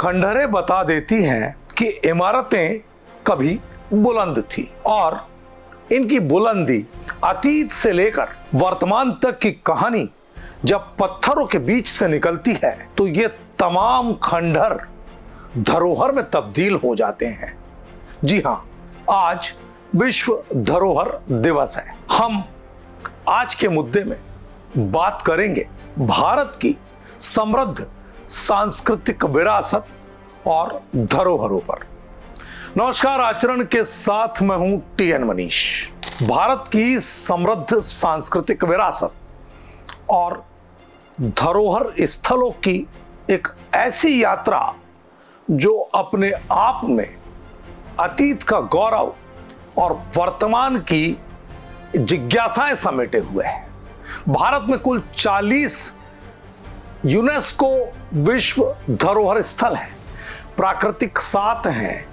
खंडहरें बता देती हैं कि इमारतें कभी बुलंद थी और इनकी बुलंदी अतीत से लेकर वर्तमान तक की कहानी जब पत्थरों के बीच से निकलती है तो ये तमाम खंडहर धरोहर में तब्दील हो जाते हैं। जी हां, आज विश्व धरोहर दिवस है। हम आज के मुद्दे में बात करेंगे भारत की समृद्ध सांस्कृतिक विरासत और धरोहरों पर। नमस्कार, आचरण के साथ मैं हूं टीएन मनीष। भारत की समृद्ध सांस्कृतिक विरासत और धरोहर स्थलों की एक ऐसी यात्रा जो अपने आप में अतीत का गौरव और वर्तमान की जिज्ञासाएं समेटे हुए है। भारत में कुल 40 यूनेस्को विश्व धरोहर स्थल है। प्राकृतिक 7 हैं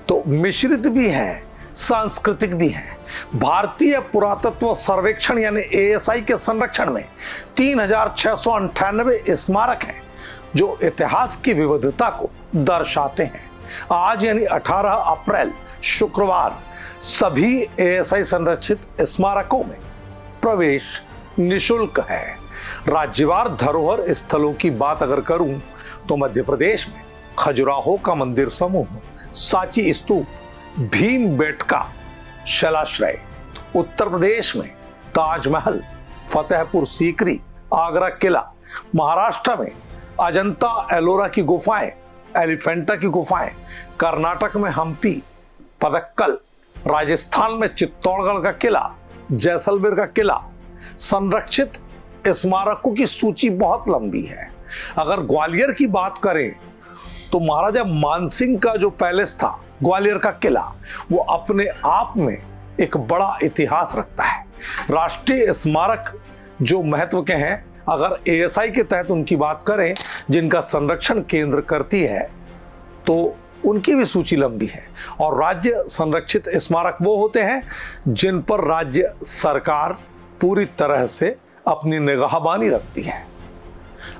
तो मिश्रित भी हैं, सांस्कृतिक भी हैं। भारतीय पुरातत्व सर्वेक्षण यानी एएसआई के संरक्षण में 3698 स्मारक हैं जो इतिहास की विविधता को दर्शाते हैं। आज यानी 18 अप्रैल शुक्रवार सभी एएसआई संरक्षित स्मारकों में प्रवेश निशुल्क है। राज्यवार धरोहर स्थलों की बात अगर करूं तो मध्य प्रदेश में खजुराहो का मंदिर समूह, सांची स्तूप, भीमबेटका शैलाश्रय, उत्तर प्रदेश में ताजमहल, फतेहपुर सीकरी, आगरा किला, महाराष्ट्र में अजंता एलोरा की गुफाएं, एलिफेंटा की गुफाएं, कर्नाटक में हम्पी, पदक्कल, राजस्थान में चित्तौड़गढ़ का किला, जैसलमेर का किला। संरक्षित स्मारकों की सूची बहुत लंबी है। अगर ग्वालियर की बात करें तो महाराजा मानसिंह का जो पैलेस था, ग्वालियर का किला, वो अपने आप में एक बड़ा इतिहास रखता है। राष्ट्रीय स्मारक जो महत्व के हैं, अगर एएसआई के तहत उनकी बात करें जिनका संरक्षण केंद्र करती है तो उनकी भी सूची लंबी है। और राज्य संरक्षित स्मारक वो होते हैं जिन पर राज्य सरकार पूरी तरह से अपनी निगाहबानी रखती है।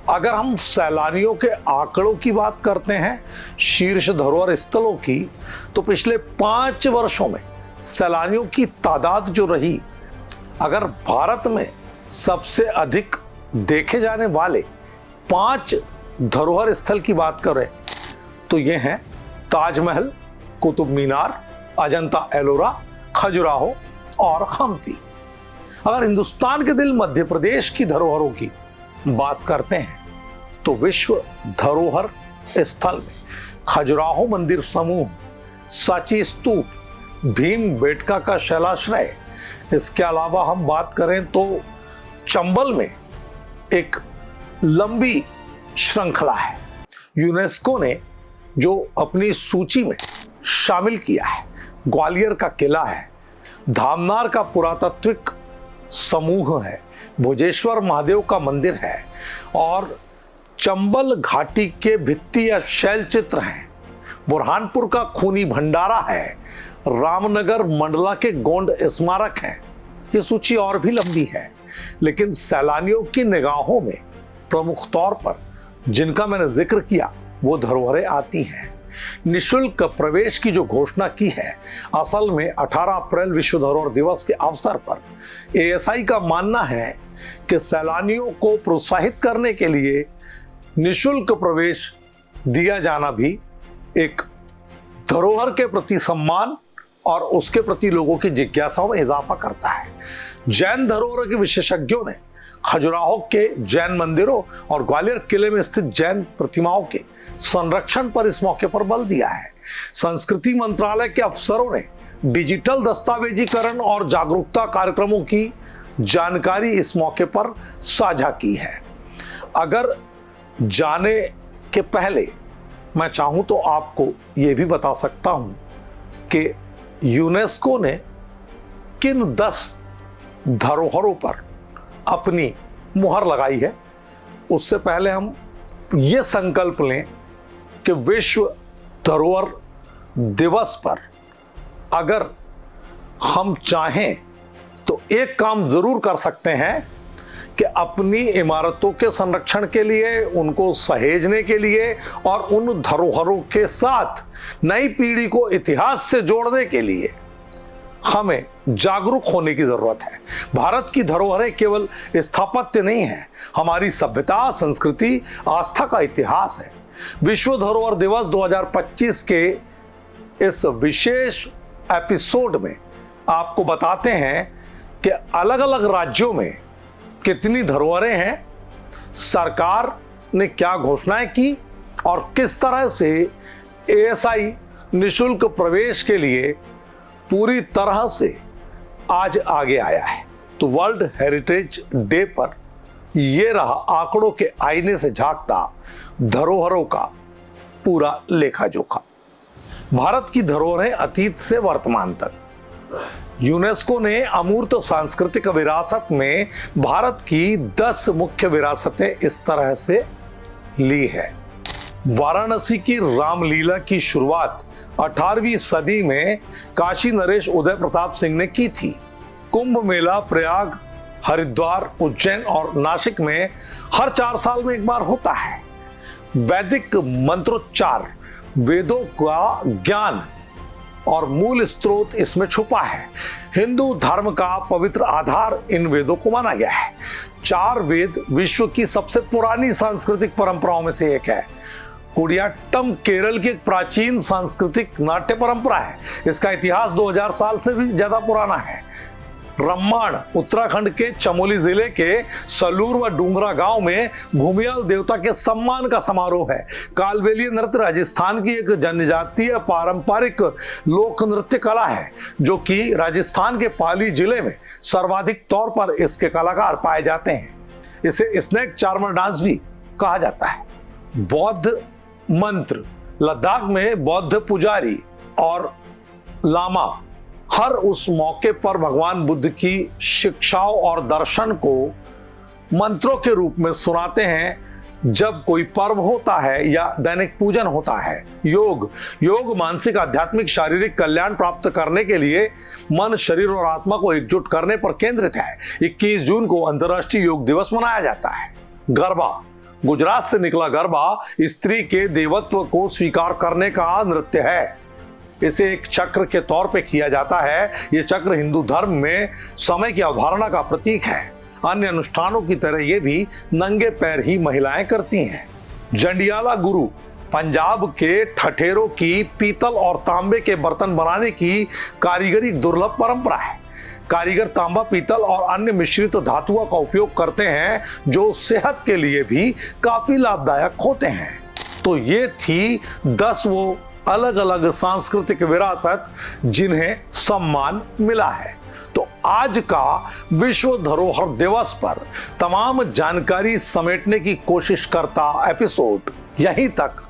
अगर हम सैलानियों के आंकड़ों की बात करते हैं, शीर्ष धरोहर स्थलों की, तो पिछले 5 वर्षों में सैलानियों की तादाद जो रही, अगर भारत में सबसे अधिक देखे जाने वाले 5 धरोहर स्थल की बात करें तो ये हैं ताजमहल, कुतुब मीनार, अजंता एलोरा, खजुराहो और हम्पी। अगर हिंदुस्तान के दिल मध्य प्रदेश की धरोहरों की बात करते हैं तो विश्व धरोहर स्थल में खजुराहो मंदिर समूह, सांची स्तूप, भीमबेटका का शैलाश्रय, इसके अलावा हम बात करें तो चंबल में एक लंबी श्रृंखला है। यूनेस्को ने जो अपनी सूची में शामिल किया है, ग्वालियर का किला है, धामनार का पुरातात्विक समूह है, भुजेश्वर महादेव का मंदिर है और चंबल घाटी के भित्ति या शैल चित्र हैं, बुरहानपुर का खूनी भंडारा है, रामनगर मंडला के गोंड स्मारक हैं। ये सूची और भी लंबी है, लेकिन सैलानियों की निगाहों में प्रमुख तौर पर जिनका मैंने जिक्र किया वो धरोहरें आती हैं। निशुल्क प्रवेश की जो घोषणा की है, असल में 18 अप्रैल विश्व धरोहर दिवस के अवसर पर एएसआई का मानना है कि सैलानियों को प्रोत्साहित करने के लिए निशुल्क प्रवेश दिया जाना भी एक धरोहर के प्रति सम्मान और उसके प्रति लोगों की जिज्ञासाओं में इजाफा करता है। जैन धरोहर के विशेषज्ञों ने खजुराहो के जैन मंदिरों और ग्वालियर किले में स्थित जैन प्रतिमाओं के संरक्षण पर इस मौके पर बल दिया है। संस्कृति मंत्रालय के अफसरों ने डिजिटल दस्तावेजीकरण और जागरूकता कार्यक्रमों की जानकारी इस मौके पर साझा की है। अगर जाने के पहले मैं चाहूं तो आपको यह भी बता सकता हूं कि यूनेस्को ने किन 10 धरोहरों पर अपनी मुहर लगाई है। उससे पहले हम ये संकल्प लें कि विश्व धरोहर दिवस पर अगर हम चाहें तो एक काम जरूर कर सकते हैं कि अपनी इमारतों के संरक्षण के लिए, उनको सहेजने के लिए और उन धरोहरों के साथ नई पीढ़ी को इतिहास से जोड़ने के लिए हमें जागरूक होने की जरूरत है। भारत की धरोहरें केवल स्थापत्य नहीं है, हमारी सभ्यता, संस्कृति, आस्था का इतिहास है। विश्व धरोहर दिवस 2025 के इस विशेष एपिसोड में आपको बताते हैं कि अलग अलग राज्यों में कितनी धरोहरें हैं, सरकार ने क्या घोषणाएं की और किस तरह से ASI निशुल्क प्रवेश के लिए पूरी तरह से आज आगे आया है। तो वर्ल्ड हेरिटेज डे पर यह रहा आंकड़ों के आईने से झांकता धरोहरों का पूरा लेखा जोखा। भारत की धरोहरें अतीत से वर्तमान तक। यूनेस्को ने अमूर्त सांस्कृतिक विरासत में भारत की 10 मुख्य विरासतें इस तरह से ली है। वाराणसी की रामलीला की शुरुआत 18वीं सदी में काशी नरेश उदय प्रताप सिंह ने की थी। कुंभ मेला प्रयाग, हरिद्वार, उज्जैन और नासिक में हर 4 साल में एक बार होता है। वैदिक मंत्रोच्चार, वेदों का ज्ञान और मूल स्रोत इसमें छुपा है। हिंदू धर्म का पवित्र आधार इन वेदों को माना गया है। 4 वेद विश्व की सबसे पुरानी सांस्कृतिक परंपराओं में से एक है। कुडियाट्टम केरल की एक प्राचीन सांस्कृतिक नाट्य परंपरा है। इसका इतिहास 2000 साल से भी ज्यादा पुराना है। रम्माण उत्तराखंड के चमोली जिले के सलूर व डूंगरा गांव में भूमियाल देवता के सम्मान का समारोह है। कालबेलिया नृत्य राजस्थान की एक जनजातीय पारंपरिक लोक नृत्य कला है, जो कि राजस्थान के पाली जिले में सर्वाधिक तौर पर इसके कलाकार पाए जाते हैं। इसे स्नेक चार्मर डांस भी कहा जाता है। बौद्ध मंत्र, लद्दाख में बौद्ध पुजारी और लामा हर उस मौके पर भगवान बुद्ध की शिक्षाओं और दर्शन को मंत्रों के रूप में सुनाते हैं जब कोई पर्व होता है या दैनिक पूजन होता है। योग मानसिक, आध्यात्मिक, शारीरिक कल्याण प्राप्त करने के लिए मन, शरीर और आत्मा को एकजुट करने पर केंद्रित है। 21 जून को अंतर्राष्ट्रीय योग दिवस मनाया जाता है। गरबा, गुजरात से निकला गरबा स्त्री के देवत्व को स्वीकार करने का नृत्य है। इसे एक चक्र के तौर पे किया जाता है। यह चक्र हिंदू धर्म में समय की अवधारणा का प्रतीक है। अन्य अनुष्ठानों की तरह ये भी नंगे पैर ही महिलाएं करती हैं। जंडियाला गुरु पंजाब के ठठेरों की पीतल और तांबे के बर्तन बनाने की कारीगरी दुर्लभ परंपरा है। कारीगर तांबा, पीतल और अन्य मिश्रित धातुओं का उपयोग करते हैं जो सेहत के लिए भी काफी लाभदायक होते हैं। तो ये थी 10 वो अलग अलग सांस्कृतिक विरासत जिन्हें सम्मान मिला है। तो आज का विश्व धरोहर दिवस पर तमाम जानकारी समेटने की कोशिश करता एपिसोड यहीं तक।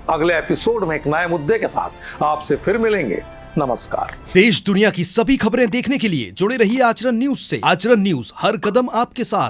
अगले एपिसोड में एक नए मुद्दे के साथ आपसे फिर मिलेंगे। नमस्कार। देश दुनिया की सभी खबरें देखने के लिए जुड़े रहिए आचरण न्यूज से। आचरण न्यूज, हर कदम आपके साथ।